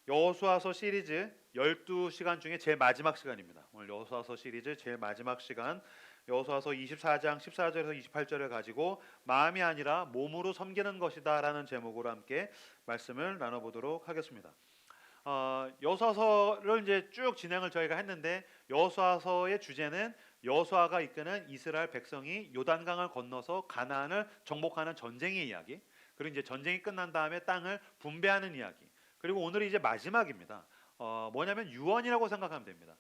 여호수아서 시리즈 12시간 중에 제일 마지막 시간입니다. 오늘 여호수아서 시리즈 제일 마지막 시간, 여호수아서 24장 14절에서 28절을 가지고 마음이 아니라 몸으로 섬기는 것이다 라는 제목으로 함께 말씀을 나눠보도록 하겠습니다. 여호수아서를 이제 쭉 진행을 저희가 했는데, 여호수아서의 주제는 여호수아가 이끄는 이스라엘 백성이 요단강을 건너서 가나안을 정복하는 전쟁의 이야기, 그리고 이제 전쟁이 끝난 다음에 땅을 분배하는 이야기, 그리고 오늘이 이제 마지막입니다. 뭐냐면 유언이라고 생각하면 됩니다.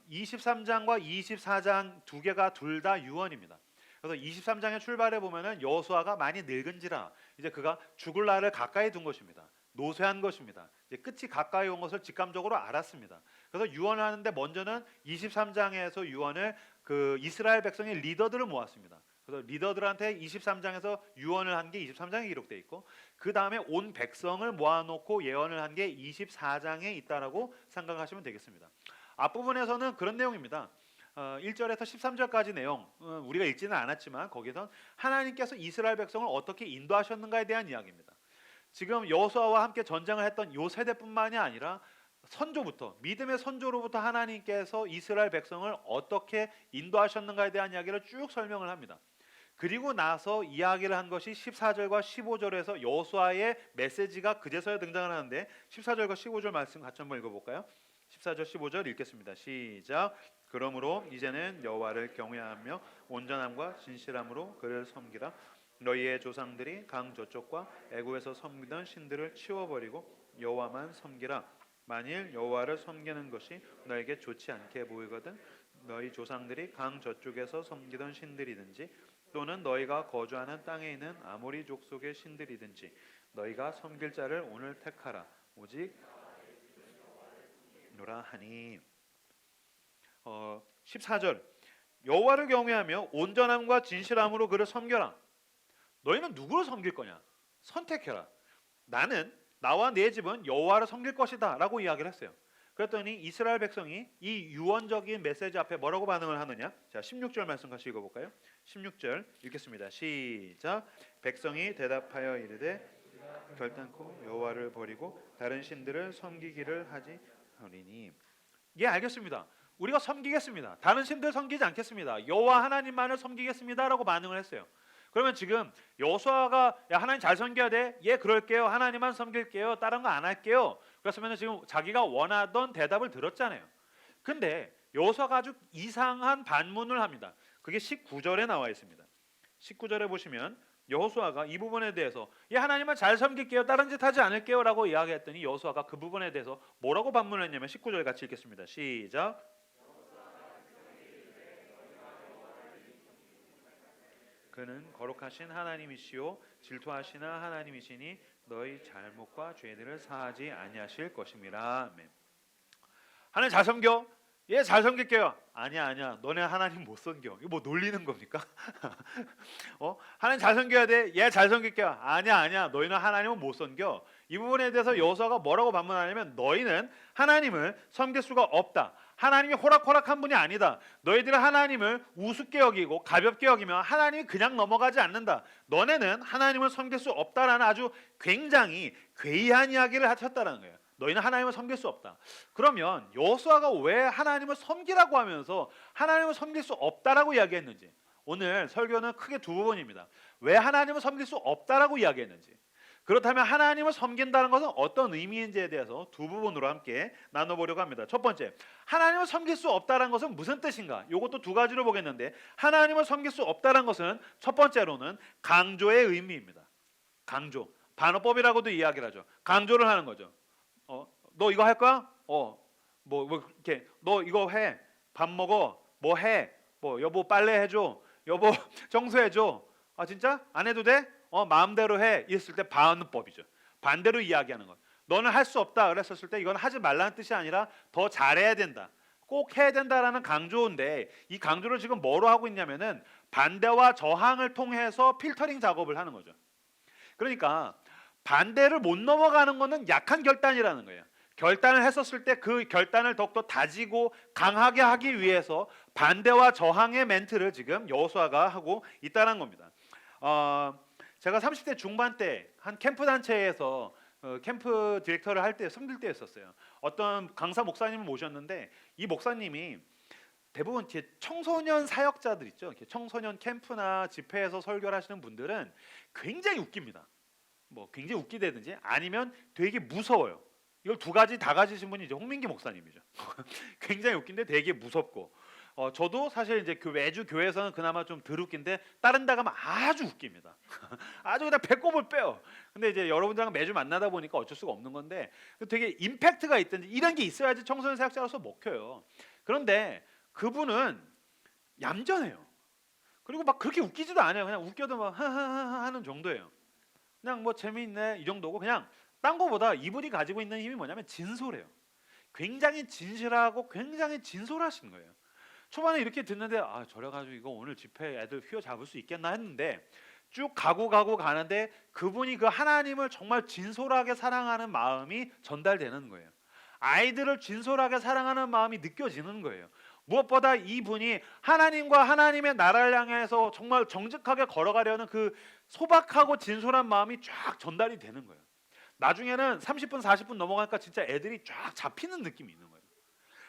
23장과 24장 두 개가 둘 다 유언입니다. 그래서 23장에 출발해 보면은 여호수아가 많이 늙은지라 이제 그가 죽을 날을 가까이 둔 것입니다. 노쇠한 것입니다. 이제 끝이 가까이 온 것을 직감적으로 알았습니다. 그래서 유언을 하는데 먼저는 23장에서 유언을 그 이스라엘 백성의 리더들을 모았습니다. 그래서 리더들한테 23장에서 유언을 한 게 23장에 기록되어 있고, 그 다음에 온 백성을 모아놓고 예언을 한 게 24장에 있다라고 생각하시면 되겠습니다. 앞부분에서는 그런 내용입니다. 1절에서 13절까지 내용 우리가 읽지는 않았지만 거기선 하나님께서 이스라엘 백성을 어떻게 인도하셨는가에 대한 이야기입니다. 지금 여호수아와 함께 전쟁을 했던 요 세대뿐만이 아니라 선조부터, 믿음의 선조로부터 하나님께서 이스라엘 백성을 어떻게 인도하셨는가에 대한 이야기를 쭉 설명을 합니다. 그리고 나서 이야기를 한 것이 14절과 15절에서 여호수아의 메시지가 그제서야 등장을 하는데, 14절과 15절 말씀 같이 한번 읽어볼까요? 14절 15절 읽겠습니다. 시작. 그러므로 이제는 여호와를 경외하며 온전함과 진실함으로 그를 섬기라. 너희의 조상들이 강 저쪽과 애굽에서 섬기던 신들을 치워버리고 여호와만 섬기라. 만일 여호와를 섬기는 것이 너에게 좋지 않게 보이거든 너희 조상들이 강 저쪽에서 섬기던 신들이든지 또는 너희가 거주하는 땅에 있는 아모리 족속의 신들이든지 너희가 섬길 자를 오늘 택하라. 오직 노라 하니. 14절 여호와를 경외하며 온전함과 진실함으로 그를 섬겨라. 너희는 누구를 섬길 거냐? 선택해라. 나는 나와 내 집은 여호와를 섬길 것이다 라고 이야기를 했어요. 그랬더니 이스라엘 백성이 이 유언적인 메시지 앞에 뭐라고 반응을 하느냐? 자, 16절 말씀 같이 읽어볼까요? 16절 읽겠습니다. 시작. 백성이 대답하여 이르되 결단코 여호와를 버리고 다른 신들을 섬기기를 하지 하리니. 예, 알겠습니다. 우리가 섬기겠습니다. 다른 신들 섬기지 않겠습니다. 여호와 하나님만을 섬기겠습니다 라고 반응을 했어요. 그러면 지금 여호수아가 야 하나님 잘 섬겨야 돼. 예, 그럴게요. 하나님만 섬길게요. 다른 거 안 할게요. 그렇으면 지금 자기가 원하던 대답을 들었잖아요. 근데 여호수아가 아주 이상한 반문을 합니다. 그게 19절에 나와 있습니다. 19절에 보시면 여호수아가 이 부분에 대해서 예, 하나님만 잘 섬길게요. 다른 짓 하지 않을게요 라고 이야기했더니 여호수아가 그 부분에 대해서 뭐라고 반문을 했냐면 19절 같이 읽겠습니다. 시작. 그는 거룩하신 하나님이시요 질투하시는 하나님이시니 너희 잘못과 죄들을 사하지 아니하실 것임이라. 아멘. 하나님 잘 섬겨? 예, 잘 섬길게요. 아니야 너네 하나님 못 섬겨. 이거 뭐 놀리는 겁니까? 하나님 잘 섬겨야 돼. 예, 잘 섬길게요. 아니야 너희는 하나님은 못 섬겨. 이 부분에 대해서 여호수아가 뭐라고 반문하냐면 너희는 하나님을 섬길 수가 없다. 하나님이 호락호락한 분이 아니다. 너희들은 하나님을 우습게 여기고 가볍게 여기면 하나님이 그냥 넘어가지 않는다. 너네는 하나님을 섬길 수 없다라는 아주 굉장히 괴이한 이야기를 하셨다는 거예요. 너희는 하나님을 섬길 수 없다. 그러면 여호수아가 왜 하나님을 섬기라고 하면서 하나님을 섬길 수 없다라고 이야기했는지, 오늘 설교는 크게 두 부분입니다. 왜 하나님을 섬길 수 없다라고 이야기했는지, 그렇다면 하나님을 섬긴다는 것은 어떤 의미인지에 대해서 두 부분으로 함께 나눠보려고 합니다. 첫 번째, 하나님을 섬길 수 없다는 것은 무슨 뜻인가? 이것도 두 가지로 보겠는데, 하나님을 섬길 수 없다는 것은 첫 번째로는 강조의 의미입니다. 강조, 반어법이라고도 이야기를 하죠. 강조를 하는 거죠. 너 이거 할 거야? 뭐 이렇게 너 이거 해. 밥 먹어. 뭐 해? 뭐 여보 빨래 해줘. 여보 청소해줘. 아 진짜? 안 해도 돼? 마음대로 해. 이랬을 때 반어법이죠. 반대로 이야기하는 것. 너는 할 수 없다 그랬었을 때 이건 하지 말라는 뜻이 아니라 더 잘해야 된다. 꼭 해야 된다라는 강조인데, 이 강조를 지금 뭐로 하고 있냐면은 반대와 저항을 통해서 필터링 작업을 하는 거죠. 그러니까 반대를 못 넘어가는 것은 약한 결단이라는 거예요. 결단을 했었을 때 그 결단을 더욱더 다지고 강하게 하기 위해서 반대와 저항의 멘트를 지금 여호수아가 하고 있다는 겁니다. 제가 30대 중반 때 한 캠프 단체에서 캠프 디렉터를 할 때 섬길 때였었어요. 어떤 강사 목사님을 모셨는데 이 목사님이 대부분 이렇게 청소년 사역자들 있죠. 이렇게 청소년 캠프나 집회에서 설교를 하시는 분들은 굉장히 웃깁니다. 뭐 굉장히 웃기다든지 아니면 되게 무서워요. 이걸 두 가지 다 가지신 분이 이제 홍민기 목사님이죠. 굉장히 웃긴데 되게 무섭고 저도 사실 이제 매주 교회에서는 그나마 좀 덜 웃긴데 다른 데 가면 아주 웃깁니다. 아주 그냥 배꼽을 빼요. 근데 이제 여러분들랑 매주 만나다 보니까 어쩔 수가 없는 건데 되게 임팩트가 있든지 이런 게 있어야지 청소년 사역자로서 먹혀요. 그런데 그분은 얌전해요. 그리고 막 그렇게 웃기지도 않아요. 그냥 웃겨도 막 하하하 하는 정도예요. 그냥 뭐 재미있네 이 정도고 그냥 딴 거보다 이분이 가지고 있는 힘이 뭐냐면 진솔해요. 굉장히 진실하고 굉장히 진솔하신 거예요. 초반에 이렇게 듣는데 아 저래 가지고 이거 오늘 집회 애들 휘어잡을 수 있겠나 했는데 쭉 가고 가는데 그분이 그 하나님을 정말 진솔하게 사랑하는 마음이 전달되는 거예요. 아이들을 진솔하게 사랑하는 마음이 느껴지는 거예요. 무엇보다 이분이 하나님과 하나님의 나라를 향해서 정말 정직하게 걸어가려는 그 소박하고 진솔한 마음이 쫙 전달이 되는 거예요. 나중에는 30분 40분 넘어가니까 진짜 애들이 쫙 잡히는 느낌이 있는 거예요.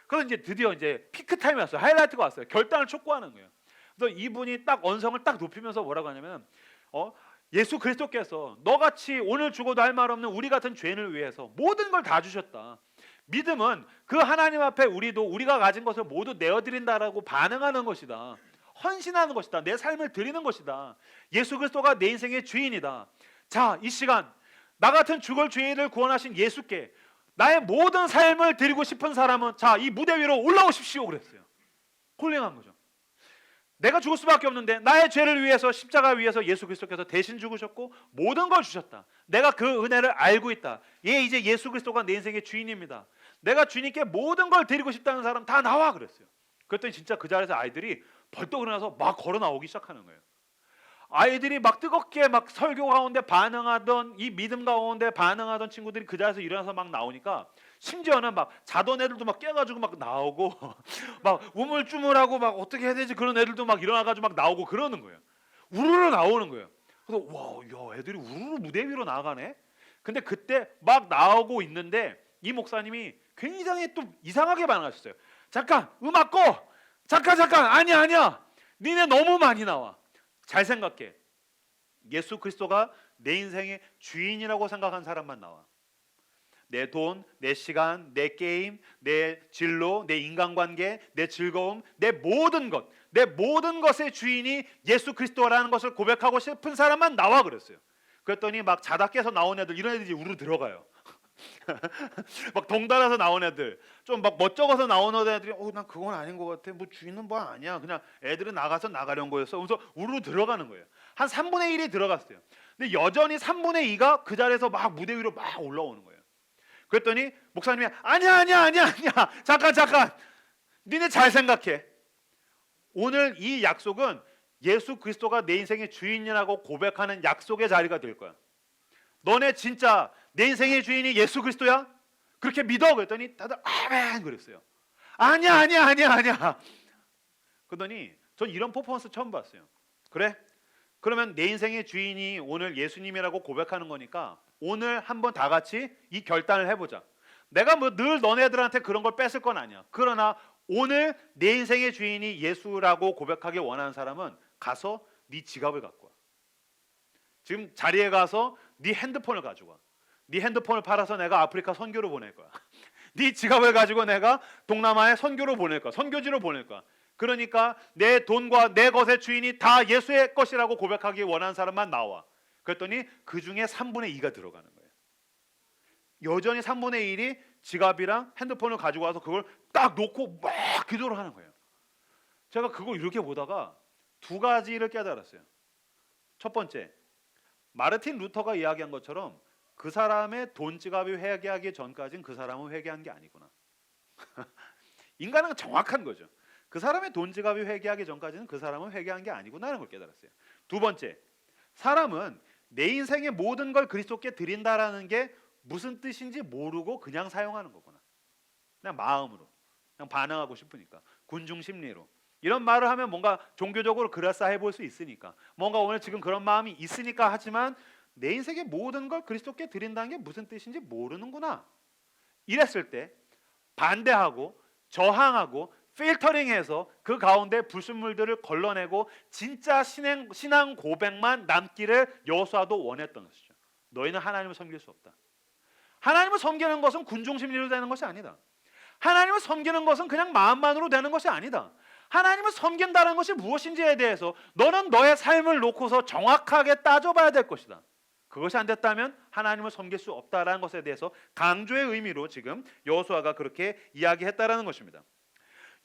그래서 이제 드디어 이제 피크 타임이 왔어요. 하이라이트가 왔어요. 결단을 촉구하는 거예요. 그래서 이분이 딱 언성을 딱 높이면서 뭐라고 하냐면 예수 그리스도께서 너같이 오늘 죽어도 할 말 없는 우리 같은 죄인을 위해서 모든 걸 다 주셨다. 믿음은 그 하나님 앞에 우리가 가진 것을 모두 내어드린다라고 반응하는 것이다. 헌신하는 것이다. 내 삶을 드리는 것이다. 예수 그리스도가 내 인생의 주인이다. 자, 이 시간 나 같은 죽을 죄인을 구원하신 예수께 나의 모든 삶을 드리고 싶은 사람은 자, 이 무대 위로 올라오십시오 그랬어요. 콜링한 거죠. 내가 죽을 수밖에 없는데 나의 죄를 위해서 십자가 위에서 예수 그리스도께서 대신 죽으셨고 모든 걸 주셨다. 내가 그 은혜를 알고 있다. 이제 예수 그리스도가 내 인생의 주인입니다. 내가 주님께 모든 걸 드리고 싶다는 사람 다 나와 그랬어요. 그랬더니 진짜 그 자리에서 아이들이 벌떡 일어나서 막 걸어 나오기 시작하는 거예요. 아이들이 막 뜨겁게 막 설교 가운데 반응하던 이 믿음 가운데 반응하던 친구들이 그 자리에서 일어나서 막 나오니까 심지어는 막 자던 애들도 막 깨가지고 막 나오고 막 우물쭈물하고 막 어떻게 해야 되지 그런 애들도 막 일어나가지고 막 나오고 그러는 거예요. 우르르 나오는 거예요. 그래서 와, 야, 애들이 우르르 무대 위로 나가네. 근데 그때 막 나오고 있는데 이 목사님이 굉장히 또 이상하게 반응하셨어요. 잠깐 음악 꺼. 잠깐 아니야. 니네 너무 많이 나와. 잘 생각해. 예수 그리스도가 내 인생의 주인이라고 생각한 사람만 나와. 내 돈, 내 시간, 내 게임, 내 진로, 내 인간관계, 내 즐거움, 내 모든 것의 주인이 예수 그리스도라는 것을 고백하고 싶은 사람만 나와 그랬어요. 그랬더니 막 자다 깨서 나온 애들 이런 애들이 우르 들어가요. 막 덩달아서 나온 애들, 좀 막 멋쩍어서 나오는 애들이 난 그건 아닌 것 같아. 뭐 주인은 뭐 아니야. 그냥 애들은 나가서 나가려는 거였어. 그래서 우르르 들어가는 거예요. 한 3분의 1이 들어갔어요. 근데 여전히 3분의 2가 그 자리에서 막 무대 위로 막 올라오는 거예요. 그랬더니 목사님이 아니야. 잠깐. 니네 잘 생각해. 오늘 이 약속은 예수 그리스도가 내 인생의 주인이라고 고백하는 약속의 자리가 될 거야. 너네 진짜 내 인생의 주인이 예수 그리스도야? 그렇게 믿어? 그랬더니 다들 아멘 그랬어요. 아니야. 그러더니 전 이런 퍼포먼스 처음 봤어요. 그래? 그러면 내 인생의 주인이 오늘 예수님이라고 고백하는 거니까 오늘 한번 다 같이 이 결단을 해보자. 내가 뭐 늘 너네들한테 그런 걸 뺏을 건 아니야. 그러나 오늘 내 인생의 주인이 예수라고 고백하기 원하는 사람은 가서 네 지갑을 갖고 와. 지금 자리에 가서 네 핸드폰을 가지고 와. 네 핸드폰을 팔아서 내가 아프리카 선교로 보낼 거야. 네 지갑을 가지고 내가 동남아에 선교로 보낼 거야. 선교지로 보낼 거야. 그러니까 내 돈과 내 것의 주인이 다 예수의 것이라고 고백하기 원하는 사람만 나와. 그랬더니 그 중에 3분의 2가 들어가는 거예요. 여전히 3분의 1이 지갑이랑 핸드폰을 가지고 와서 그걸 딱 놓고 막 기도를 하는 거예요. 제가 그걸 이렇게 보다가 두 가지를 깨달았어요. 첫 번째, 마르틴 루터가 이야기한 것처럼 그 사람의 돈 지갑이 회개하기 전까지는 그 사람은 회개한 게 아니구나. 인간은 정확한 거죠. 그 사람의 돈 지갑이 회개하기 전까지는 그 사람은 회개한 게 아니구나라는 걸 깨달았어요. 두 번째, 사람은 내 인생의 모든 걸 그리스도께 드린다라는 게 무슨 뜻인지 모르고 그냥 사용하는 거구나. 그냥 마음으로, 그냥 반응하고 싶으니까, 군중 심리로. 이런 말을 하면 뭔가 종교적으로 그럴싸해 보일 수 있으니까, 뭔가 오늘 지금 그런 마음이 있으니까 하지만 내 인생의 모든 걸 그리스도께 드린다는 게 무슨 뜻인지 모르는구나. 이랬을 때 반대하고 저항하고 필터링해서 그 가운데 불순물들을 걸러내고 진짜 신앙 고백만 남기를 여호수아도 원했던 것이죠. 너희는 하나님을 섬길 수 없다. 하나님을 섬기는 것은 군중심리로 되는 것이 아니다. 하나님을 섬기는 것은 그냥 마음만으로 되는 것이 아니다. 하나님을 섬긴다는 것이 무엇인지에 대해서 너는 너의 삶을 놓고서 정확하게 따져봐야 될 것이다. 그것이 안 됐다면 하나님을 섬길 수 없다라는 것에 대해서 강조의 의미로 지금 여호수아가 그렇게 이야기했다라는 것입니다.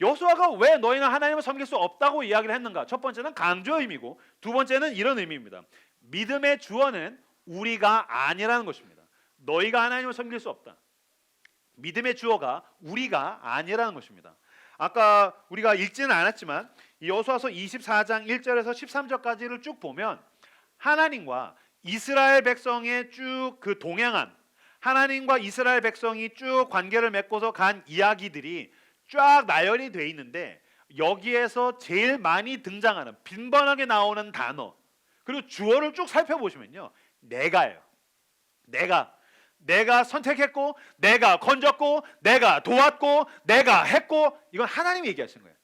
여호수아가 왜 너희는 하나님을 섬길 수 없다고 이야기를 했는가? 첫 번째는 강조의 의미고, 두 번째는 이런 의미입니다. 믿음의 주어는 우리가 아니라는 것입니다. 너희가 하나님을 섬길 수 없다. 믿음의 주어가 우리가 아니라는 것입니다. 아까 우리가 읽지는 않았지만 여호수아서 24장 1절에서 13절까지를 쭉 보면 하나님과 이스라엘 백성의 쭉 그 동행한, 하나님과 이스라엘 백성이 쭉 관계를 맺고서 간 이야기들이 쫙 나열이 돼 있는데, 여기에서 제일 많이 등장하는, 빈번하게 나오는 단어 그리고 주어를 쭉 살펴보시면요, 내가예요. 내가 선택했고, 내가 건졌고, 내가 도왔고, 내가 했고, 이건 하나님이 얘기하시는 거예요.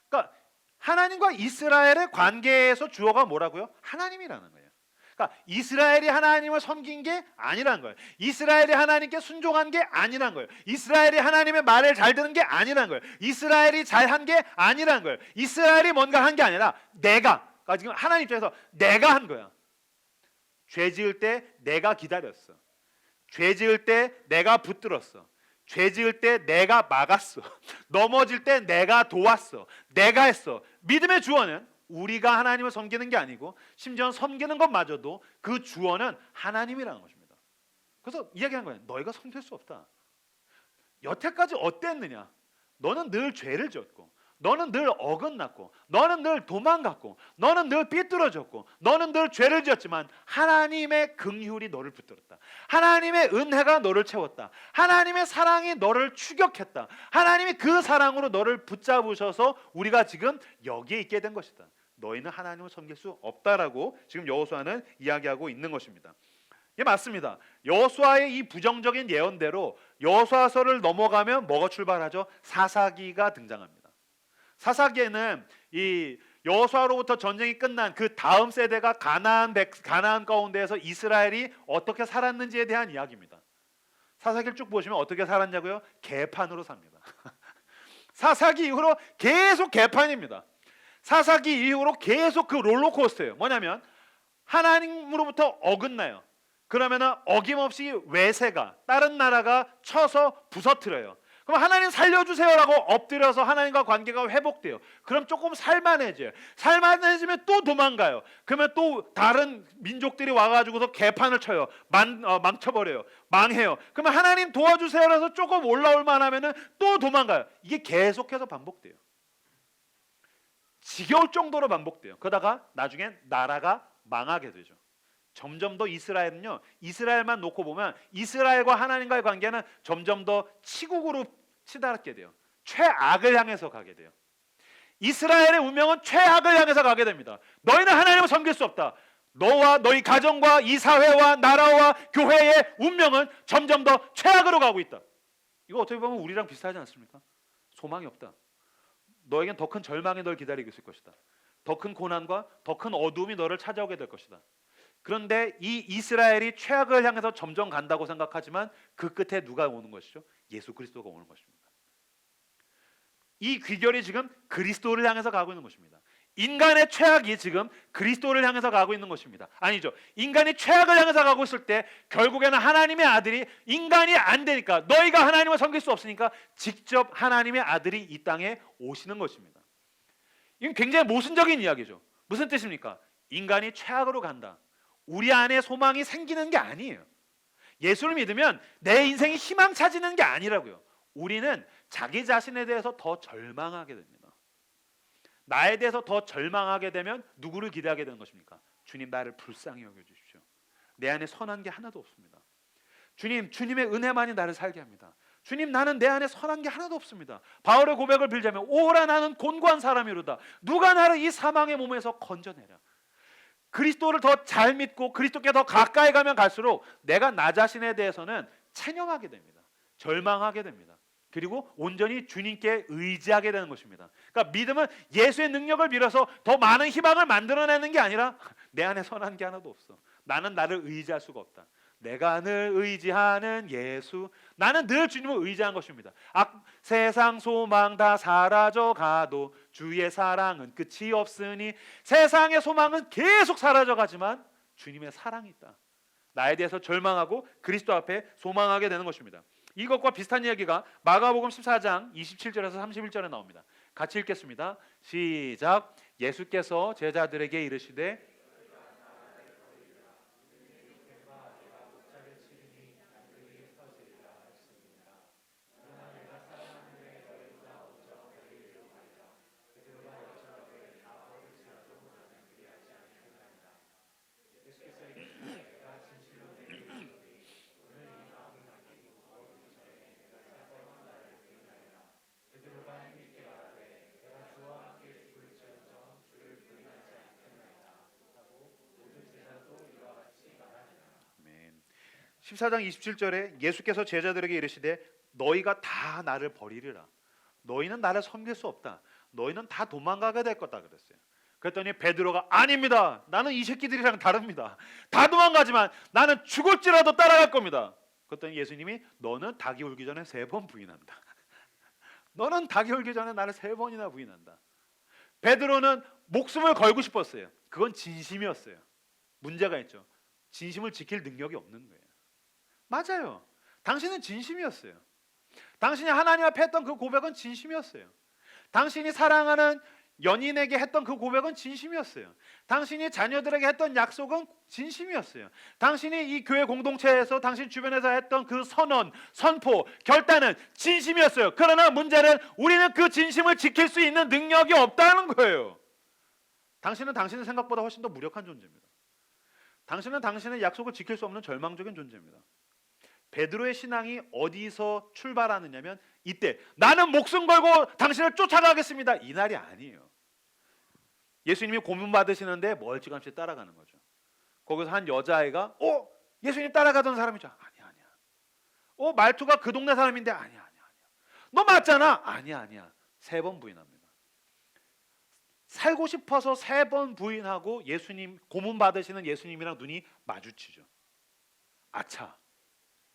그러니까 하나님과 이스라엘의 관계에서 주어가 뭐라고요? 하나님이라는 거예요. 그러니까 이스라엘이 하나님을 섬긴 게 아니라는 거예요. 이스라엘이 하나님께 순종한 게 아니라는 거예요. 이스라엘이 하나님의 말을 잘 듣는 게 아니라는 거예요. 이스라엘이 잘한 게 아니라는 거예요. 이스라엘이 뭔가 한 게 아니라 내가, 그러니까 지금 하나님 입장에서 내가 한 거야. 죄 지을 때 내가 기다렸어. 죄 지을 때 내가 붙들었어. 죄 지을 때 내가 막았어. 넘어질 때 내가 도왔어. 내가 했어. 믿음의 주어는 우리가 하나님을 섬기는 게 아니고, 심지어 섬기는 것마저도 그 주어는 하나님이라는 것입니다. 그래서 이야기한 거예요. 너희가 섬길 수 없다. 여태까지 어땠느냐? 너는 늘 죄를 지었고, 너는 늘 어긋났고, 너는 늘 도망갔고, 너는 늘 삐뚤어졌고, 너는 늘 죄를 지었지만 하나님의 긍휼이 너를 붙들었다. 하나님의 은혜가 너를 채웠다. 하나님의 사랑이 너를 추격했다. 하나님이 그 사랑으로 너를 붙잡으셔서 우리가 지금 여기에 있게 된 것이다. 너희는 하나님을 섬길 수 없다라고 지금 여호수아는 이야기하고 있는 것입니다. 예, 맞습니다. 여호수아의 이 부정적인 예언대로 여호수아서를 넘어가면 뭐가 출발하죠? 사사기가 등장합니다. 사사기에는 이 여호수아로부터 전쟁이 끝난 그 다음 세대가 가나안 가운데에서 이스라엘이 어떻게 살았는지에 대한 이야기입니다. 사사기를 쭉 보시면 어떻게 살았냐고요? 개판으로 삽니다. 사사기 이후로 계속 개판입니다. 사사기 이후로 계속 그 롤러코스터예요. 뭐냐면 하나님으로부터 어긋나요. 그러면 어김없이 외세가, 다른 나라가 쳐서 부서뜨려요. 그럼 하나님 살려주세요라고 엎드려서 하나님과 관계가 회복돼요. 그럼 조금 살만해져요. 살만해지면 또 도망가요. 그러면 또 다른 민족들이 와가지고서 개판을 쳐요. 망쳐버려요. 망해요. 그러면 하나님 도와주세요라서 조금 올라올 만하면은 또 도망가요. 이게 계속해서 반복돼요. 지겨울 정도로 반복돼요. 그러다가 나중엔 나라가 망하게 되죠. 점점 더 이스라엘은요, 이스라엘만 놓고 보면 이스라엘과 하나님과의 관계는 점점 더 치국으로 치달게 돼요. 최악을 향해서 가게 돼요. 이스라엘의 운명은 최악을 향해서 가게 됩니다. 너희는 하나님을 섬길 수 없다. 너와 너희 가정과 이 사회와 나라와 교회의 운명은 점점 더 최악으로 가고 있다. 이거 어떻게 보면 우리랑 비슷하지 않습니까? 소망이 없다. 너에겐 더 큰 절망이 널 기다리고 있을 것이다. 더 큰 고난과 더 큰 어두움이 너를 찾아오게 될 것이다. 그런데 이 이스라엘이 최악을 향해서 점점 간다고 생각하지만 그 끝에 누가 오는 것이죠? 예수 그리스도가 오는 것입니다. 이 귀결이 지금 그리스도를 향해서 가고 있는 것입니다. 인간의 최악이 지금 그리스도를 향해서 가고 있는 것입니다. 아니죠. 인간이 최악을 향해서 가고 있을 때 결국에는 하나님의 아들이, 인간이 안 되니까, 너희가 하나님을 섬길 수 없으니까 직접 하나님의 아들이 이 땅에 오시는 것입니다. 이건 굉장히 모순적인 이야기죠. 무슨 뜻입니까? 인간이 최악으로 간다. 우리 안에 소망이 생기는 게 아니에요. 예수를 믿으면 내 인생이 희망 찾는 게 아니라고요. 우리는 자기 자신에 대해서 더 절망하게 됩니다. 나에 대해서 더 절망하게 되면 누구를 기대하게 되는 것입니까? 주님, 나를 불쌍히 여겨주십시오. 내 안에 선한 게 하나도 없습니다. 주님, 주님의 은혜만이 나를 살게 합니다. 주님, 나는 내 안에 선한 게 하나도 없습니다. 바울의 고백을 빌자면 오라 나는 곤고한 사람이로다. 누가 나를 이 사망의 몸에서 건져내랴. 그리스도를 더 잘 믿고 그리스도께 더 가까이 가면 갈수록 내가 나 자신에 대해서는 체념하게 됩니다. 절망하게 됩니다. 그리고 온전히 주님께 의지하게 되는 것입니다. 그러니까 믿음은 예수의 능력을 빌어서 더 많은 희망을 만들어내는 게 아니라 내 안에 선한 게 하나도 없어. 나는 나를 의지할 수가 없다. 내가 늘 의지하는 예수, 나는 늘 주님을 의지한 것입니다. 세상 소망 다 사라져 가도 주의 사랑은 끝이 없으니, 세상의 소망은 계속 사라져 가지만 주님의 사랑이 있다. 나에 대해서 절망하고 그리스도 앞에 소망하게 되는 것입니다. 이것과 비슷한 이야기가 마가복음 14장 27절에서 31절에 나옵니다. 같이 읽겠습니다. 시작. 예수께서 제자들에게 이르시되 아멘. 14장 27절에 예수께서 제자들에게 이르시되 너희가 다 나를 버리리라. 너희는 나를 섬길 수 없다. 너희는 다 도망가게 될 거다 그랬어요. 그랬더니 베드로가 아닙니다. 나는 이 새끼들이랑 다릅니다. 다 도망가지만 나는 죽을지라도 따라갈 겁니다. 그랬더니 예수님이 너는 닭이 울기 전에 3번 부인한다. 너는 닭이 울기 전에 나를 3번이나 부인한다. 베드로는 목숨을 걸고 싶었어요. 그건 진심이었어요. 문제가 있죠. 진심을 지킬 능력이 없는 거예요. 맞아요. 당신은 진심이었어요. 당신이 하나님 앞에 했던 그 고백은 진심이었어요. 당신이 사랑하는 연인에게 했던 그 고백은 진심이었어요. 당신이 자녀들에게 했던 약속은 진심이었어요. 당신이 이 교회 공동체에서 당신 주변에서 했던 그 선언, 선포, 결단은 진심이었어요. 그러나 문제는 우리는 그 진심을 지킬 수 있는 능력이 없다는 거예요. 당신은 당신의 생각보다 훨씬 더 무력한 존재입니다. 당신은 당신의 약속을 지킬 수 없는 절망적인 존재입니다. 베드로의 신앙이 어디서 출발하느냐면 이때 나는 목숨 걸고 당신을 쫓아가겠습니다. 이 날이 아니에요. 예수님이 고문 받으시는데 멀찌감치 따라가는 거죠. 거기서 한 여자아이가 예수님 따라가던 사람이죠. 아니야. 말투가 그 동네 사람인데 아니야. 너 맞잖아. 아니야. 3번 부인합니다. 살고 싶어서 3번 부인하고 예수님 고문 받으시는 예수님이랑 눈이 마주치죠. 아차.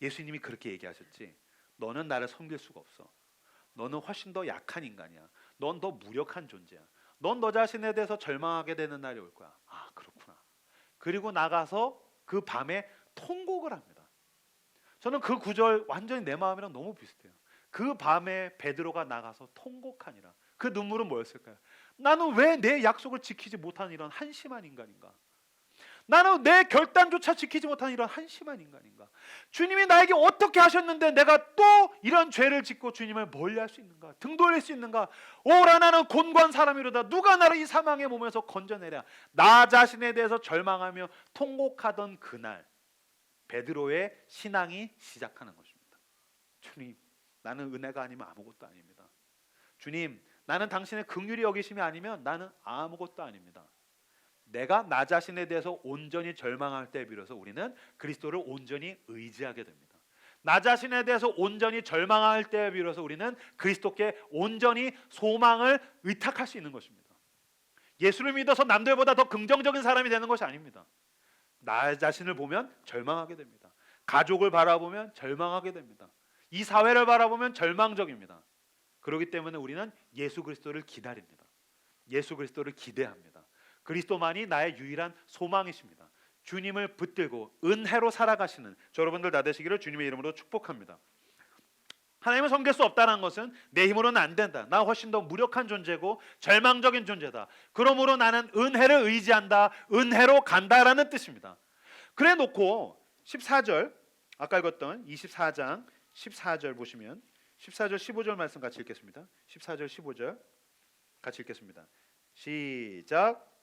예수님이 그렇게 얘기하셨지. 너는 나를 섬길 수가 없어. 너는 훨씬 더 약한 인간이야. 넌 더 무력한 존재야. 넌 너 자신에 대해서 절망하게 되는 날이 올 거야. 아, 그렇구나. 그리고 나가서 그 밤에 통곡을 합니다. 저는 그 구절 완전히 내 마음이랑 너무 비슷해요. 그 밤에 베드로가 나가서 통곡하니라. 그 눈물은 뭐였을까요? 나는 왜 내 약속을 지키지 못하는 이런 한심한 인간인가? 나는 내 결단조차 지키지 못하는 이런 한심한 인간인가? 주님이 나에게 어떻게 하셨는데 내가 또 이런 죄를 짓고 주님을 멀리할 수 있는가? 등 돌릴 수 있는가? 오라 나는 곤고한 사람이로다. 누가 나를 이 사망의 몸에서 건져내랴? 나 자신에 대해서 절망하며 통곡하던 그날 베드로의 신앙이 시작하는 것입니다. 주님, 나는 은혜가 아니면 아무것도 아닙니다. 주님, 나는 당신의 긍휼히 여기심이 아니면 나는 아무것도 아닙니다. 내가 나 자신에 대해서 온전히 절망할 때 비로소 우리는 그리스도를 온전히 의지하게 됩니다. 나 자신에 대해서 온전히 절망할 때 비로소 우리는 그리스도께 온전히 소망을 의탁할 수 있는 것입니다. 예수를 믿어서 남들보다 더 긍정적인 사람이 되는 것이 아닙니다. 나 자신을 보면 절망하게 됩니다. 가족을 바라보면 절망하게 됩니다. 이 사회를 바라보면 절망적입니다. 그렇기 때문에 우리는 예수 그리스도를 기다립니다. 예수 그리스도를 기대합니다. 그리스도만이 나의 유일한 소망이십니다. 주님을 붙들고 은혜로 살아가시는 저 여러분들 다 되시기를 주님의 이름으로 축복합니다. 하나님을 섬길 수 없다는 것은 내 힘으로는 안 된다. 나 훨씬 더 무력한 존재고 절망적인 존재다. 그러므로 나는 은혜를 의지한다. 은혜로 간다라는 뜻입니다. 그래 놓고 14절 아까 읽었던 24장 14절 보시면 14절 15절 말씀 같이 읽겠습니다. 14절 15절 같이 읽겠습니다. 시작.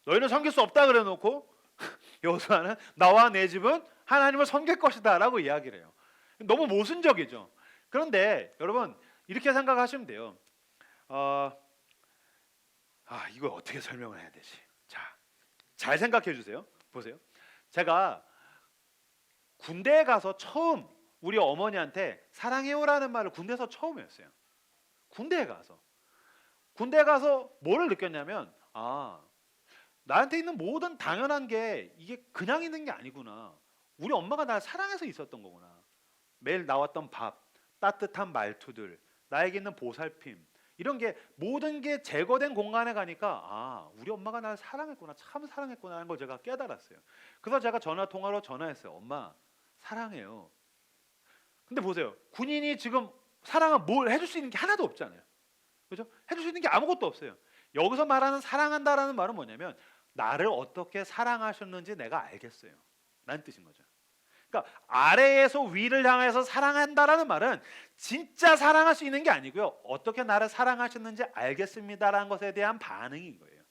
너희는 섬길 수 없다 그래 놓고 여호수아는 나와 내 집은 하나님을 섬길 것이다 라고 이야기를 해요. 너무 모순적이죠. 그런데 여러분 이렇게 생각하시면 돼요. 이걸 어떻게 설명을 해야 되지? 자, 잘 생각해 주세요. 보세요. 제가 군대에 가서 처음 우리 어머니한테 사랑해요라는 말을 군대에서 처음 했어요. 군대에 가서 뭐를 느꼈냐면 나한테 있는 모든 당연한 게 이게 그냥 있는 게 아니구나. 우리 엄마가 날 사랑해서 있었던 거구나. 매일 나왔던 밥, 따뜻한 말투들, 나에게 있는 보살핌, 이런 게 모든 게 제거된 공간에 가니까 우리 엄마가 날 사랑했구나, 참 사랑했구나 하는 걸 제가 깨달았어요. 그래서 제가 전화통화로 전화했어요. 엄마 사랑해요. 근데 보세요. 군인이 지금 사랑은 뭘 해줄 수 있는 게 하나도 없잖아요. 그렇죠? 해줄 수 있는 게 아무것도 없어요. 여기서 말하는 사랑한다라는 말은 뭐냐면 나를 어떻게 사랑하셨는지 내가 알겠어요 라는 뜻인 거죠. 그러니까 아래에서 위를 향해서 사랑한다라는 말은 진짜 사랑할 수 있는 게 아니고요. 어떻게 나를 사랑하셨는지 알겠습니다라는 것에 대한 반응인 거예요.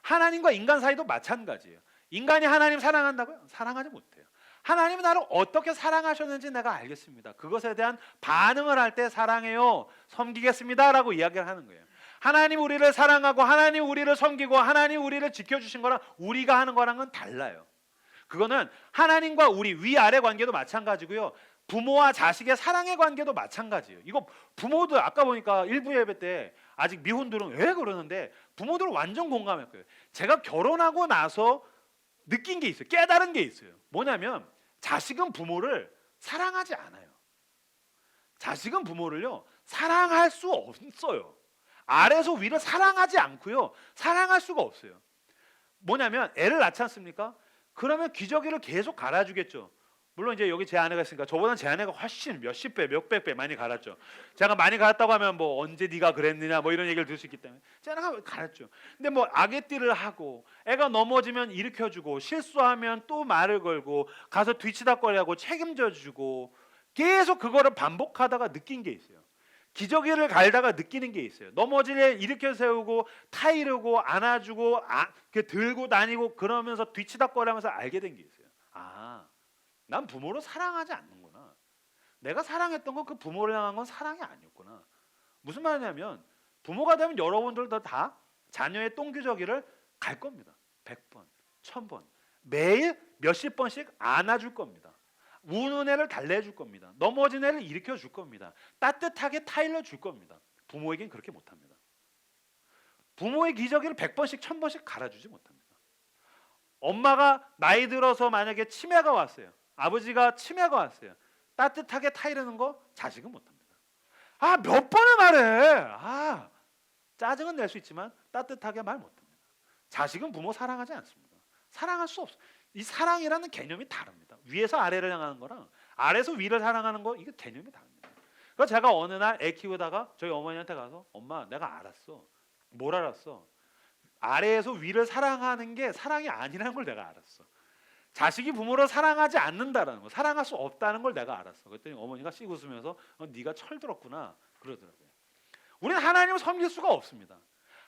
하나님과 인간 사이도 마찬가지예요. 인간이 하나님 사랑한다고요? 사랑하지 못해요. 하나님은 나를 어떻게 사랑하셨는지 내가 알겠습니다. 그것에 대한 반응을 할 때 사랑해요, 섬기겠습니다 라고 이야기를 하는 거예요. 하나님 우리를 사랑하고 하나님 우리를 섬기고 하나님 우리를 지켜주신 거랑 우리가 하는 거랑은 달라요. 그거는 하나님과 우리 위아래 관계도 마찬가지고요. 부모와 자식의 사랑의 관계도 마찬가지예요. 이거 부모들 아까 보니까 일부 예배 때 아직 미혼들은 왜 그러는데 부모들은 완전 공감할 거예요. 제가 결혼하고 나서 느낀 게 있어요. 깨달은 게 있어요. 뭐냐면 자식은 부모를 사랑하지 않아요. 자식은 부모를요 사랑할 수 없어요. 아래에서 위를 사랑하지 않고요 사랑할 수가 없어요. 뭐냐면 애를 낳지 않습니까? 그러면 기저귀를 계속 갈아주겠죠. 물론 이제 여기 제 아내가 있으니까 저보다는 제 아내가 훨씬 몇십 배, 몇백 배 많이 갈았죠. 제가 많이 갈았다고 하면 뭐 언제 네가 그랬느냐 뭐 이런 얘기를 들을 수 있기 때문에 제가 갈았죠. 근데 뭐 악의띠를 하고 애가 넘어지면 일으켜주고 실수하면 또 말을 걸고 가서 뒤치다꺼리하고 책임져주고 계속 그거를 반복하다가 느낀 게 있어요. 기저귀를 갈다가 느끼는 게 있어요. 넘어질 애 일으켜 세우고 타이르고 안아주고 들고 다니고 그러면서 뒤치다꺼리하면서 알게 된 게 있어요. 난 부모를 사랑하지 않는구나. 내가 사랑했던 건 그 부모를 향한 건 사랑이 아니었구나. 무슨 말이냐면 부모가 되면 여러분들도 다 자녀의 똥기저귀를 갈 겁니다. 100번, 1000번 매일 몇십 번씩 안아줄 겁니다. 우는 애를 달래줄 겁니다. 넘어진 애를 일으켜 줄 겁니다. 따뜻하게 타일러 줄 겁니다. 부모에겐 그렇게 못합니다. 부모의 기저귀를 100번씩 1000번씩 갈아주지 못합니다. 엄마가 나이 들어서 만약에 치매가 왔어요. 아버지가 치매가 왔어요. 따뜻하게 타이르는 거 자식은 못합니다. 몇 번을 말해. 짜증은 낼 수 있지만 따뜻하게 말 못합니다. 자식은 부모 사랑하지 않습니다. 사랑할 수 없어요. 이 사랑이라는 개념이 다릅니다. 위에서 아래를 향하는 거랑 아래에서 위를 사랑하는 거 이게 개념이 다릅니다. 그래서 제가 어느 날 애 키우다가 저희 어머니한테 가서 엄마 내가 알았어. 뭘 알았어? 아래에서 위를 사랑하는 게 사랑이 아니라는 걸 내가 알았어. 자식이 부모를 사랑하지 않는다라는 거, 사랑할 수 없다는 걸 내가 알았어. 그랬더니 어머니가 씩 웃으면서 네가 철들었구나 그러더라고요. 우리는 하나님을 섬길 수가 없습니다.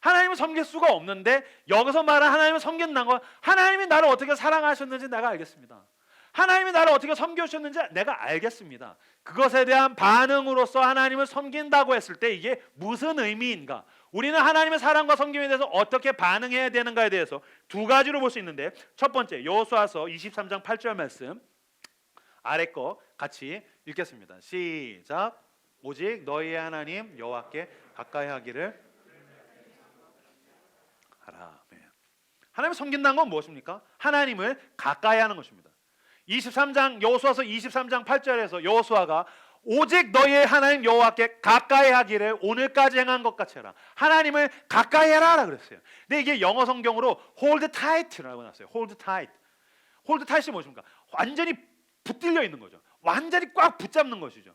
하나님을 섬길 수가 없는데 여기서 말하는 하나님을 섬긴다는 건 하나님이 나를 어떻게 사랑하셨는지 내가 알겠습니다. 하나님이 나를 어떻게 섬겨주셨는지 내가 알겠습니다. 그것에 대한 반응으로서 하나님을 섬긴다고 했을 때 이게 무슨 의미인가? 우리는 하나님의 사랑과 섬김에 대해서 어떻게 반응해야 되는가에 대해서 두 가지로 볼 수 있는데 첫 번째 여호수아서 23장 8절 말씀 아래 거 같이 읽겠습니다. 시작. 오직 너희의 하나님 여호와께 가까이 하기를 하라. 하나님을 섬긴다는 건 무엇입니까? 하나님을 가까이 하는 것입니다. 23장 여호수아서 23장 8절에서 여호수아가 오직 너희의 하나님 여호와께 가까이 하기를 오늘까지 행한 것 같이 해라. 하나님을 가까이 해라 그랬어요. 근데 이게 영어 성경으로 hold tight라고 나왔어요. hold tight. hold tight이 무엇입니까? 완전히 붙들려 있는 거죠. 완전히 꽉 붙잡는 것이죠.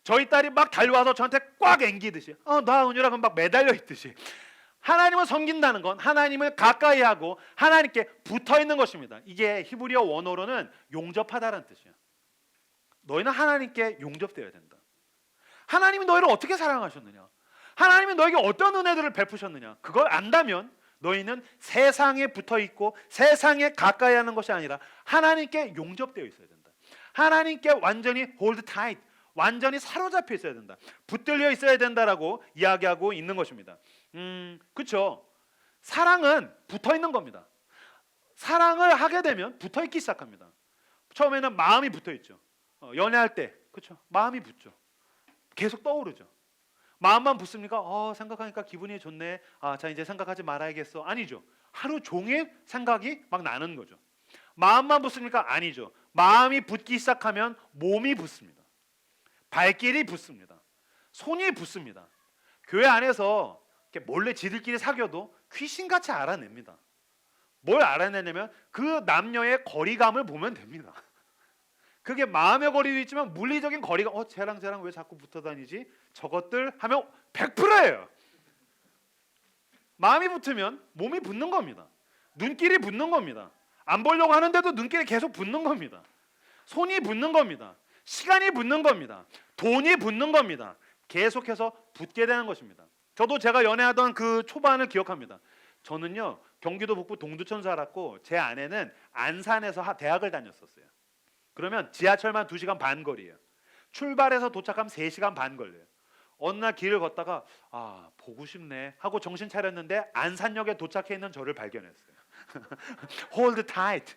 저희 딸이 막 달려와서 저한테 꽉 앵기듯이 나 은유라 그럼 막 매달려 있듯이 하나님을 섬긴다는 건 하나님을 가까이 하고 하나님께 붙어 있는 것입니다. 이게 히브리어 원어로는 용접하다라는 뜻이에요. 너희는 하나님께 용접되어야 된다. 하나님이 너희를 어떻게 사랑하셨느냐? 하나님이 너에게 어떤 은혜들을 베푸셨느냐? 그걸 안다면 너희는 세상에 붙어 있고 세상에 가까이 하는 것이 아니라 하나님께 용접되어 있어야 된다. 하나님께 완전히 hold tight, 완전히 사로잡혀 있어야 된다. 붙들려 있어야 된다라고 이야기하고 있는 것입니다. 그렇죠. 사랑은 붙어 있는 겁니다. 사랑을 하게 되면 붙어 있기 시작합니다. 처음에는 마음이 붙어 있죠. 연애할 때, 그렇죠. 마음이 붙죠. 계속 떠오르죠. 마음만 붙습니까? 생각하니까 기분이 좋네. 자 이제 생각하지 말아야겠어. 아니죠. 하루 종일 생각이 막 나는 거죠. 마음만 붙습니까? 아니죠. 마음이 붙기 시작하면 몸이 붙습니다. 발길이 붙습니다. 손이 붙습니다. 교회 안에서 이렇게 몰래 지들끼리 사귀어도 귀신같이 알아냅니다. 뭘 알아내냐면 그 남녀의 거리감을 보면 됩니다. 그게 마음의 거리도 있지만 물리적인 거리가 쟤랑 왜 자꾸 붙어 다니지? 저것들 하면 100%예요. 마음이 붙으면 몸이 붙는 겁니다. 눈길이 붙는 겁니다. 안 보려고 하는데도 눈길이 계속 붙는 겁니다. 손이 붙는 겁니다. 시간이 붙는 겁니다. 돈이 붙는 겁니다. 계속해서 붙게 되는 것입니다. 저도 제가 연애하던 그 초반을 기억합니다. 저는요 경기도 북부 동두천 살았고 제 아내는 안산에서 대학을 다녔었어요. 그러면 지하철만 2시간 반 거리예요. 출발해서 도착하면 3시간 반 걸려요. 어느 날 길을 걷다가 보고 싶네 하고 정신 차렸는데 안산역에 도착해 있는 저를 발견했어요. Hold tight.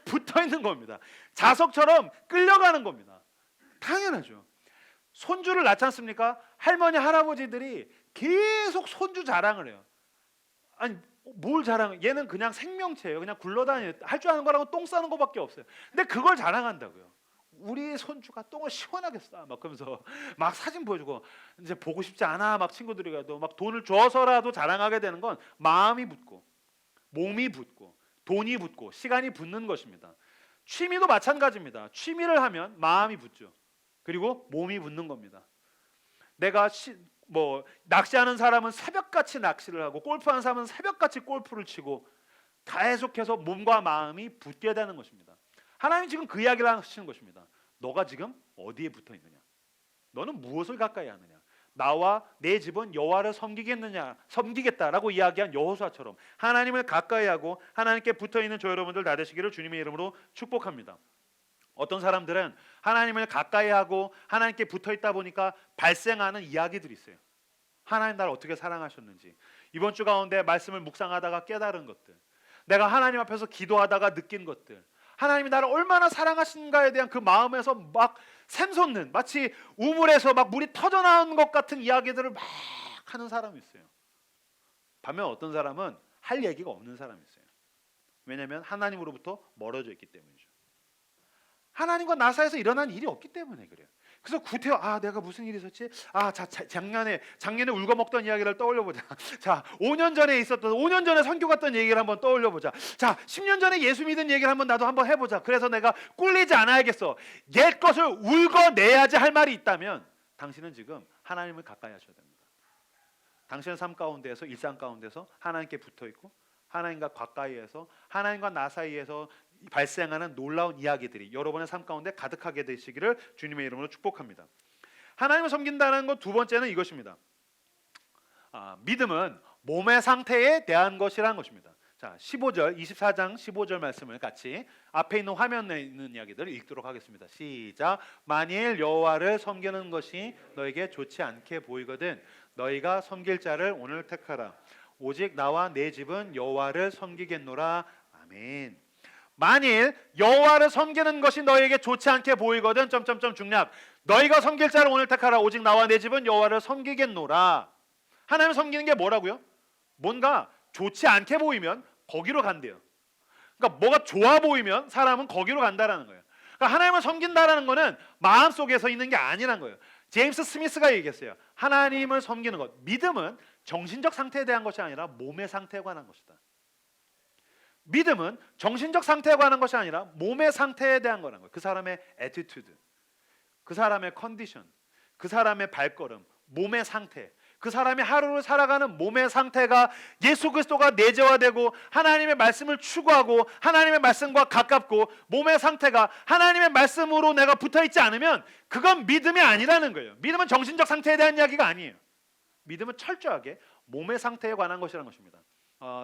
붙어 있는 겁니다. 자석처럼 끌려가는 겁니다. 당연하죠. 손주를 낳지 않습니까? 할머니 할아버지들이 계속 손주 자랑을 해요. 아니 뭘 자랑해? 얘는 그냥 생명체예요. 그냥 굴러다니는 할 줄 아는 거라고 똥 싸는 거밖에 없어요. 근데 그걸 자랑한다고요. 우리 손주가 똥을 시원하게 싸. 막 그러면서 막 사진 보여주고 이제 보고 싶지 않아. 막 친구들이 가도 막 돈을 줘서라도 자랑하게 되는 건 마음이 붙고 몸이 붙고 돈이 붙고 시간이 붙는 것입니다. 취미도 마찬가지입니다. 취미를 하면 마음이 붙죠. 그리고 몸이 붙는 겁니다. 내가 낚시하는 사람은 새벽같이 낚시를 하고 골프하는 사람은 새벽같이 골프를 치고 계속해서 몸과 마음이 붙게 되는 것입니다. 하나님 지금 그 이야기를 하시는 것입니다. 너가 지금 어디에 붙어 있느냐? 너는 무엇을 가까이 하느냐? 나와 내 집은 여호와를 섬기겠다라고 이야기한 여호수아처럼 하나님을 가까이 하고 하나님께 붙어 있는 저 여러분들 다 되시기를 주님의 이름으로 축복합니다. 어떤 사람들은 하나님을 가까이 하고 하나님께 붙어 있다 보니까 발생하는 이야기들이 있어요. 하나님 나를 어떻게 사랑하셨는지, 이번 주 가운데 말씀을 묵상하다가 깨달은 것들, 내가 하나님 앞에서 기도하다가 느낀 것들, 하나님이 나를 얼마나 사랑하신가에 대한 그 마음에서 막 샘솟는, 마치 우물에서 막 물이 터져나오는 것 같은 이야기들을 막 하는 사람이 있어요. 반면 어떤 사람은 할 얘기가 없는 사람이 있어요. 왜냐하면 하나님으로부터 멀어져 있기 때문이죠. 하나님과 나 사이에서 일어난 일이 없기 때문에 그래요. 그래서 구태여 내가 무슨 일이 있었지? 작년에 울고 먹던 이야기를 떠올려 보자. 자, 5년 전에 선교 갔던 얘기를 한번 떠올려 보자. 자, 10년 전에 예수 믿은 얘기를 나도 한번 해보자. 그래서 내가 꿀리지 않아야겠어. 옛 것을 울고내야지 할 말이 있다면 당신은 지금 하나님을 가까이 하셔야 됩니다. 당신의 삶 가운데에서, 일상 가운데서 하나님께 붙어 있고 하나님과 가까이에서 하나님과 나 사이에서 발생하는 놀라운 이야기들이 여러분의 삶 가운데 가득하게 되시기를 주님의 이름으로 축복합니다. 하나님을 섬긴다는 것 두 번째는 이것입니다. 믿음은 몸의 상태에 대한 것이라는 것입니다. 자, 24장 15절 말씀을 같이 앞에 있는 화면에 있는 이야기들을 읽도록 하겠습니다. 시작. 만일 여호와를 섬기는 것이 너에게 좋지 않게 보이거든 너희가 섬길 자를 오늘 택하라. 오직 나와 내 집은 여호와를 섬기겠노라. 아멘. 만일 여호와를 섬기는 것이 너에게 좋지 않게 보이거든 중략 너희가 섬길 자를 오늘 택하라. 오직 나와 내 집은 여호와를 섬기겠노라. 하나님을 섬기는 게 뭐라고요? 뭔가 좋지 않게 보이면 거기로 간대요. 그러니까 뭐가 좋아 보이면 사람은 거기로 간다라는 거예요. 그러니까 하나님을 섬긴다라는 거는 마음속에서 있는 게 아니라는 거예요. 제임스 스미스가 얘기했어요. 하나님을 섬기는 것, 믿음은 정신적 상태에 대한 것이 아니라 몸의 상태에 관한 것이다. 믿음은 정신적 상태에 관한 것이 아니라 몸의 상태에 대한 거라는 거예요. 그 사람의 애티튜드, 그 사람의 컨디션, 그 사람의 발걸음, 몸의 상태, 그 사람이 하루를 살아가는 몸의 상태가 예수 그리스도가 내재화되고 하나님의 말씀을 추구하고 하나님의 말씀과 가깝고 몸의 상태가 하나님의 말씀으로 내가 붙어있지 않으면 그건 믿음이 아니라는 거예요. 믿음은 정신적 상태에 대한 이야기가 아니에요. 믿음은 철저하게 몸의 상태에 관한 것이라는 것입니다.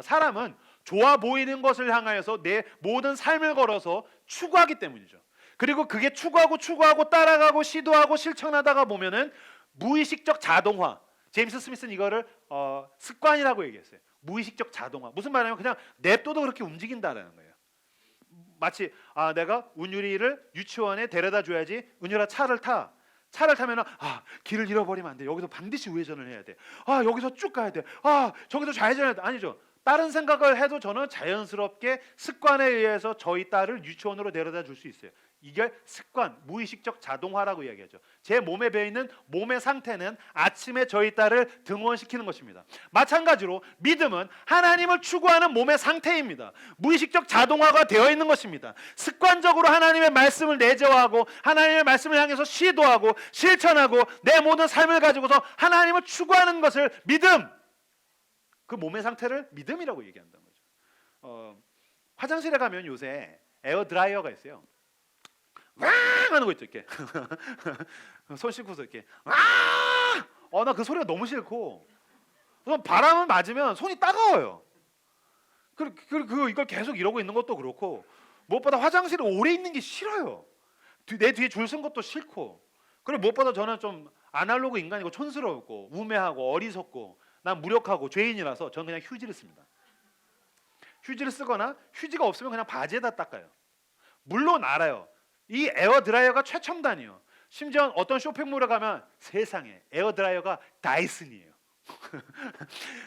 사람은 좋아 보이는 것을 향하여서 내 모든 삶을 걸어서 추구하기 때문이죠. 그리고 그게 추구하고 따라가고 시도하고 실천하다가 보면은 무의식적 자동화. 제임스 스미스는 이거를 습관이라고 얘기했어요. 무의식적 자동화. 무슨 말이냐면 그냥 냅둬도 그렇게 움직인다라는 거예요. 마치 내가 은율이를 유치원에 데려다 줘야지. 은율아 차를 타. 차를 타면은 길을 잃어버리면 안 돼. 여기서 반드시 우회전을 해야 돼. 여기서 쭉 가야 돼. 저기서 좌회전해야 돼. 아니죠. 다른 생각을 해도 저는 자연스럽게 습관에 의해서 저희 딸을 유치원으로 데려다 줄 수 있어요. 이게 습관, 무의식적 자동화라고 이야기하죠. 제 몸에 배어있는 몸의 상태는 아침에 저희 딸을 등원시키는 것입니다. 마찬가지로 믿음은 하나님을 추구하는 몸의 상태입니다. 무의식적 자동화가 되어 있는 것입니다. 습관적으로 하나님의 말씀을 내재화하고 하나님의 말씀을 향해서 시도하고 실천하고 내 모든 삶을 가지고서 하나님을 추구하는 것을 믿음, 그 몸의 상태를 믿음이라고 얘기한다는 거죠. 화장실에 가면 요새 에어드라이어가 있어요. 왕 하는 거 있죠, 이렇게. 손 씻고서 이렇게 나 그 소리가 너무 싫고, 바람을 맞으면 손이 따가워요. 이걸 계속 이러고 있는 것도 그렇고, 무엇보다 화장실에 오래 있는 게 싫어요. 내 뒤에 줄 쓴 것도 싫고, 그리고 무엇보다 저는 좀 아날로그 인간이고 촌스럽고 우매하고 어리석고 난 무력하고 죄인이라서 저는 그냥 휴지를 씁니다. 휴지를 쓰거나 휴지가 없으면 그냥 바지에다 닦아요. 물론 알아요. 이 에어드라이어가 최첨단이에요. 심지어 어떤 쇼핑몰에 가면 세상에 에어드라이어가 다이슨이에요.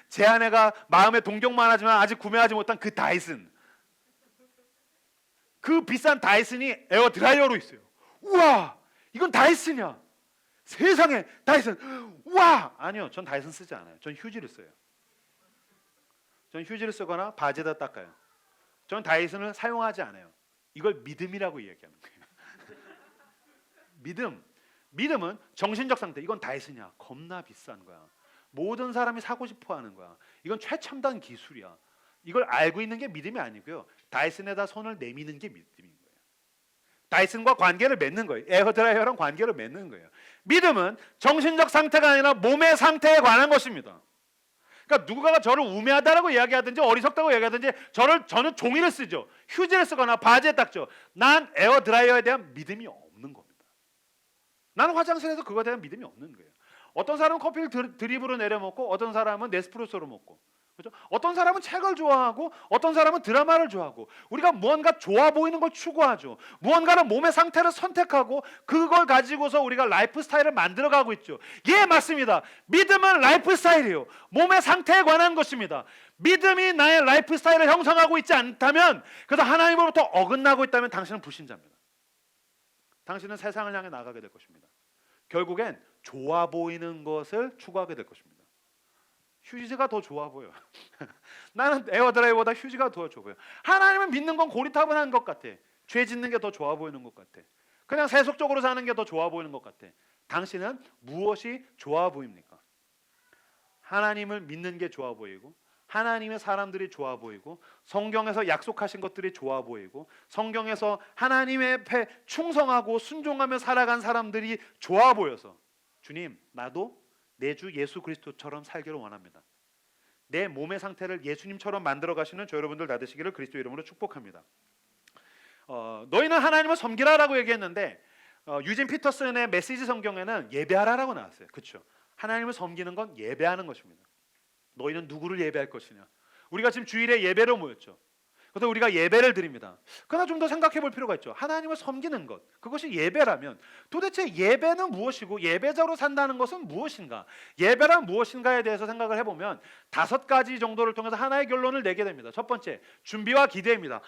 제 아내가 마음에 동경만 하지만 아직 구매하지 못한 그 다이슨, 그 비싼 다이슨이 에어드라이어로 있어요. 우와, 이건 다이슨이야. 세상에 다이슨. 우와. 아니요, 전 다이슨 쓰지 않아요. 전 휴지를 써요. 전 휴지를 쓰거나 바지에다 닦아요. 전 다이슨을 사용하지 않아요. 이걸 믿음이라고 이야기하는 거예요. 믿음은 정신적 상태. 이건 다이슨이야. 겁나 비싼 거야. 모든 사람이 사고 싶어 하는 거야. 이건 최첨단 기술이야. 이걸 알고 있는 게 믿음이 아니고요. 다이슨에다 손을 내미는 게 믿음인 거예요. 다이슨과 관계를 맺는 거예요. 에어드라이어랑 관계를 맺는 거예요. 믿음은 정신적 상태가 아니라 몸의 상태에 관한 것입니다. 그러니까 누군가가 저를 우매하다라고 이야기하든지 어리석다고 이야기하든지 저는 종이를 쓰죠. 휴지를 쓰거나 바지에 닦죠. 난 에어드라이어에 대한 믿음이 없는 겁니다. 나는 화장실에서 그거에 대한 믿음이 없는 거예요. 어떤 사람은 커피를 드립으로 내려 먹고 어떤 사람은 네스프레소로 먹고, 그렇죠? 어떤 사람은 책을 좋아하고 어떤 사람은 드라마를 좋아하고, 우리가 무언가 좋아 보이는 걸 추구하죠. 무언가는 몸의 상태를 선택하고 그걸 가지고서 우리가 라이프 스타일을 만들어가고 있죠. 예, 맞습니다. 믿음은 라이프 스타일이에요. 몸의 상태에 관한 것입니다. 믿음이 나의 라이프 스타일을 형성하고 있지 않다면, 그래서 하나님으로부터 어긋나고 있다면 당신은 불신자입니다. 당신은 세상을 향해 나가게 될 것입니다. 결국엔 좋아 보이는 것을 추구하게 될 것입니다. 휴지가 더 좋아 보여. 나는 에어드라이어보다 휴지가 더 좋아 보여. 하나님을 믿는 건 고리타분한 것 같아. 죄 짓는 게 더 좋아 보이는 것 같아. 그냥 세속적으로 사는 게 더 좋아 보이는 것 같아. 당신은 무엇이 좋아 보입니까? 하나님을 믿는 게 좋아 보이고, 하나님의 사람들이 좋아 보이고, 성경에서 약속하신 것들이 좋아 보이고, 성경에서 하나님의 앞에 충성하고 순종하며 살아간 사람들이 좋아 보여서, 주님, 나도 내 주 예수 그리스도처럼 살기를 원합니다. 내 몸의 상태를 예수님처럼 만들어 가시는 저 여러분들 다 되시기를 그리스도 이름으로 축복합니다. 너희는 하나님을 섬기라라고 얘기했는데, 유진 피터슨의 메시지 성경에는 예배하라라고 나왔어요. 그렇죠? 하나님을 섬기는 건 예배하는 것입니다. 너희는 누구를 예배할 것이냐? 우리가 지금 주일에 예배로 모였죠. 그래서 우리가 예배를 드립니다. 그러나 좀 더 생각해 볼 필요가 있죠. 하나님을 섬기는 것, 그것이 예배라면 도대체 예배는 무엇이고 예배자로 산다는 것은 무엇인가? 예배란 무엇인가에 대해서 생각을 해보면 5가지 정도를 통해서 하나의 결론을 내게 됩니다. 첫 번째, 준비와 기대입니다.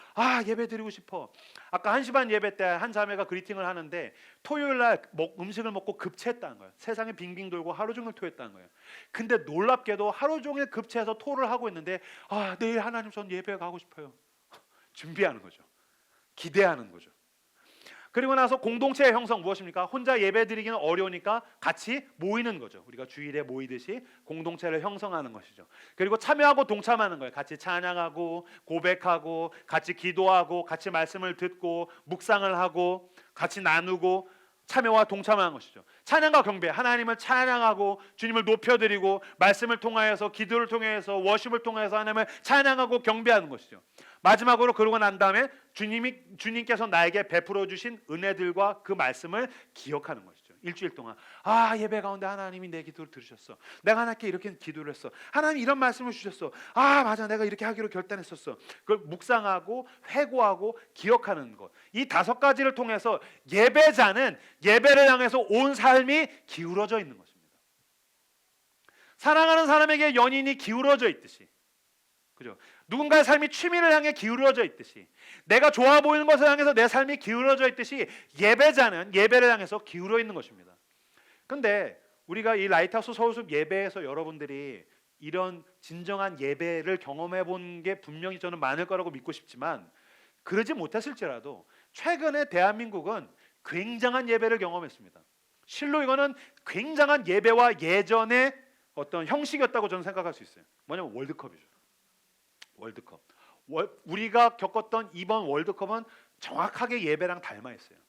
예배 드리고 싶어. 아까 1시 반 예배 때 한 자매가 그리팅을 하는데 토요일 날 음식을 먹고 급체했다는 거예요. 세상에 빙빙 돌고 하루 종일 토했다는 거예요. 근데 놀랍게도 하루 종일 급체해서 토를 하고 있는데 내일 하나님 전 예배 가고 싶어요. 준비하는 거죠. 기대하는 거죠. 그리고 나서 공동체의 형성 무엇입니까? 혼자 예배 드리기는 어려우니까 같이 모이는 거죠. 우리가 주일에 모이듯이 공동체를 형성하는 것이죠. 그리고 참여하고 동참하는 거예요. 같이 찬양하고 고백하고 같이 기도하고 같이 말씀을 듣고 묵상을 하고 같이 나누고 참여와 동참하는 것이죠. 찬양과 경배, 하나님을 찬양하고 주님을 높여드리고 말씀을 통하여서 기도를 통해서 워십을 통해서 하나님을 찬양하고 경배하는 것이죠. 마지막으로 그러고 난 다음에 주님께서 나에게 베풀어 주신 은혜들과 그 말씀을 기억하는 것이죠. 일주일 동안 예배 가운데 하나님이 내 기도를 들으셨어. 내가 하나님께 이렇게 기도를 했어. 하나님 이런 말씀을 주셨어. 맞아, 내가 이렇게 하기로 결단했었어. 그걸 묵상하고 회고하고 기억하는 것, 이 5가지를 통해서 예배자는 예배를 향해서 온 삶이 기울어져 있는 것입니다. 사랑하는 사람에게 연인이 기울어져 있듯이, 그죠? 누군가의 삶이 취미를 향해 기울어져 있듯이, 내가 좋아 보이는 것을 향해서 내 삶이 기울어져 있듯이 예배자는 예배를 향해서 기울어 있는 것입니다. 그런데 우리가 이 라이트하우스 서울숲 예배에서 여러분들이 이런 진정한 예배를 경험해 본 게 분명히 저는 많을 거라고 믿고 싶지만, 그러지 못했을지라도 최근에 대한민국은 굉장한 예배를 경험했습니다. 실로 이거는 굉장한 예배와 예전의 어떤 형식이었다고 저는 생각할 수 있어요. 뭐냐면 월드컵이죠. 월드컵. 우리가 겪었던 이번 월드컵은 정확하게 예배랑 닮아 있어요.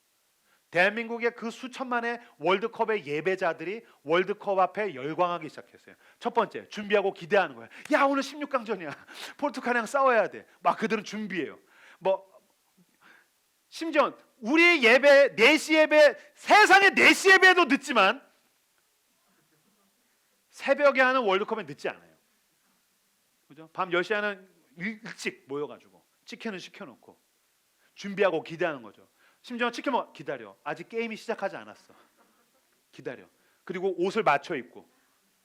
대한민국의 그 수천만의 월드컵의 예배자들이 월드컵 앞에 열광하기 시작했어요. 첫 번째, 준비하고 기대하는 거예요. 야, 오늘 16강전이야. 포르투갈이랑 싸워야 돼. 막 그들은 준비해요. 심지어 우리 예배 4시 예배, 세상의 4시 예배도 늦지만 새벽에 하는 월드컵은 늦지 않아요. 그죠? 밤 10시에 하는 일찍 모여가지고 치킨을 시켜놓고 준비하고 기대하는 거죠. 심지어 치킨 기다려. 아직 게임이 시작하지 않았어. 기다려. 그리고 옷을 맞춰 입고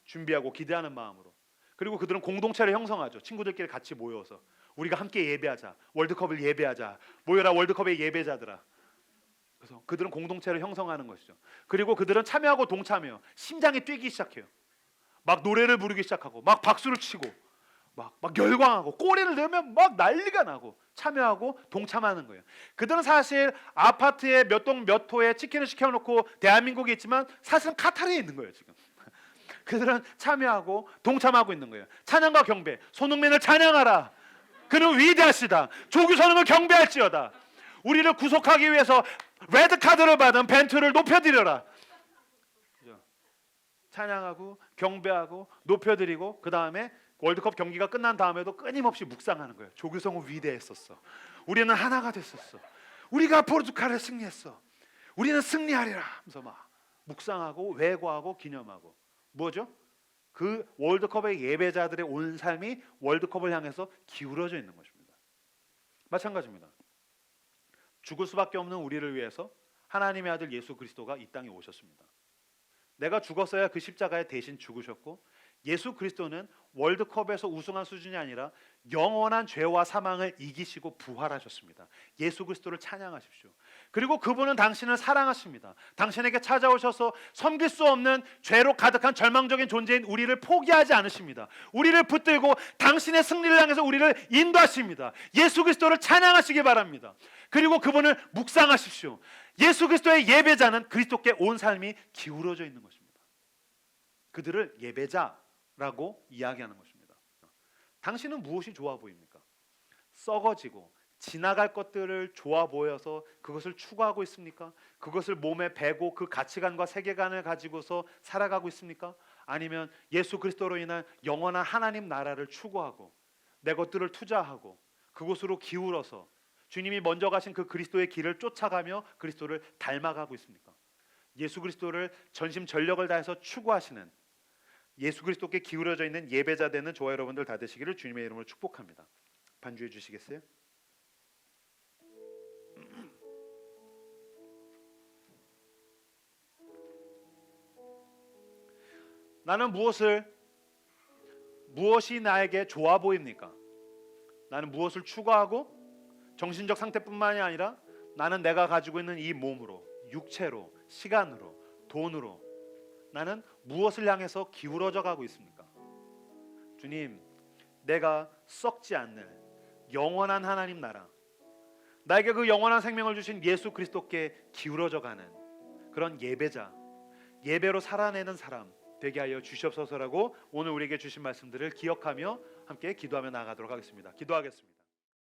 준비하고 기대하는 마음으로. 그리고 그들은 공동체를 형성하죠. 친구들끼리 같이 모여서 우리가 함께 예배하자. 월드컵을 예배하자. 모여라 월드컵의 예배자들아. 그래서 그들은 공동체를 형성하는 것이죠. 그리고 그들은 참여하고 동참해요. 심장이 뛰기 시작해요. 막 노래를 부르기 시작하고 막 박수를 치고 막 열광하고 꼬리를 내면 막 난리가 나고 참여하고 동참하는 거예요. 그들은 사실 아파트에 몇 동 몇 호에 치킨을 시켜놓고 대한민국에 있지만 사실은 카타르에 있는 거예요. 지금 그들은 참여하고 동참하고 있는 거예요. 찬양과 경배, 손흥민을 찬양하라. 그는 위대하시다. 조규선을 경배할지어다. 우리를 구속하기 위해서 레드카드를 받은 벤투를 높여드려라. 찬양하고 경배하고 높여드리고, 그 다음에 월드컵 경기가 끝난 다음에도 끊임없이 묵상하는 거예요. 조규성은 위대했었어. 우리는 하나가 됐었어. 우리가 포르투갈을 승리했어. 우리는 승리하리라 하면서 막 묵상하고 회고하고 기념하고. 뭐죠? 그 월드컵의 예배자들의 온 삶이 월드컵을 향해서 기울어져 있는 것입니다. 마찬가지입니다. 죽을 수밖에 없는 우리를 위해서 하나님의 아들 예수 그리스도가 이 땅에 오셨습니다. 내가 죽었어야 그 십자가에 대신 죽으셨고, 예수 그리스도는 월드컵에서 우승한 수준이 아니라 영원한 죄와 사망을 이기시고 부활하셨습니다. 예수 그리스도를 찬양하십시오. 그리고 그분은 당신을 사랑하십니다. 당신에게 찾아오셔서 섬길 수 없는 죄로 가득한 절망적인 존재인 우리를 포기하지 않으십니다. 우리를 붙들고 당신의 승리를 향해서 우리를 인도하십니다. 예수 그리스도를 찬양하시기 바랍니다. 그리고 그분을 묵상하십시오. 예수 그리스도의 예배자는 그리스도께 온 삶이 기울어져 있는 것입니다. 그들을 예배자라고 이야기하는 것입니다. 당신은 무엇이 좋아 보입니까? 썩어지고 지나갈 것들을 좋아 보여서 그것을 추구하고 있습니까? 그것을 몸에 배고 그 가치관과 세계관을 가지고서 살아가고 있습니까? 아니면 예수 그리스도로 인한 영원한 하나님 나라를 추구하고 내 것들을 투자하고 그곳으로 기울어서 주님이 먼저 가신 그 그리스도의 길을 쫓아가며 그리스도를 닮아가고 있습니까? 예수 그리스도를 전심전력을 다해서 추구하시는, 예수 그리스도께 기울어져 있는 예배자 되는 저와 여러분들 다 되시기를 주님의 이름으로 축복합니다. 반주해 주시겠어요? 나는 무엇이 나에게 좋아 보입니까? 나는 무엇을 추구하고 정신적 상태뿐만이 아니라 나는 내가 가지고 있는 이 몸으로, 육체로, 시간으로, 돈으로 나는 무엇을 향해서 기울어져 가고 있습니까? 주님, 내가 썩지 않는 영원한 하나님 나라, 나에게 그 영원한 생명을 주신 예수 그리스도께 기울어져 가는 그런 예배자, 예배로 살아내는 사람 되게 하여 주시옵소서라고 오늘 우리에게 주신 말씀들을 기억하며 함께 기도하며 나아가도록 하겠습니다. 기도하겠습니다.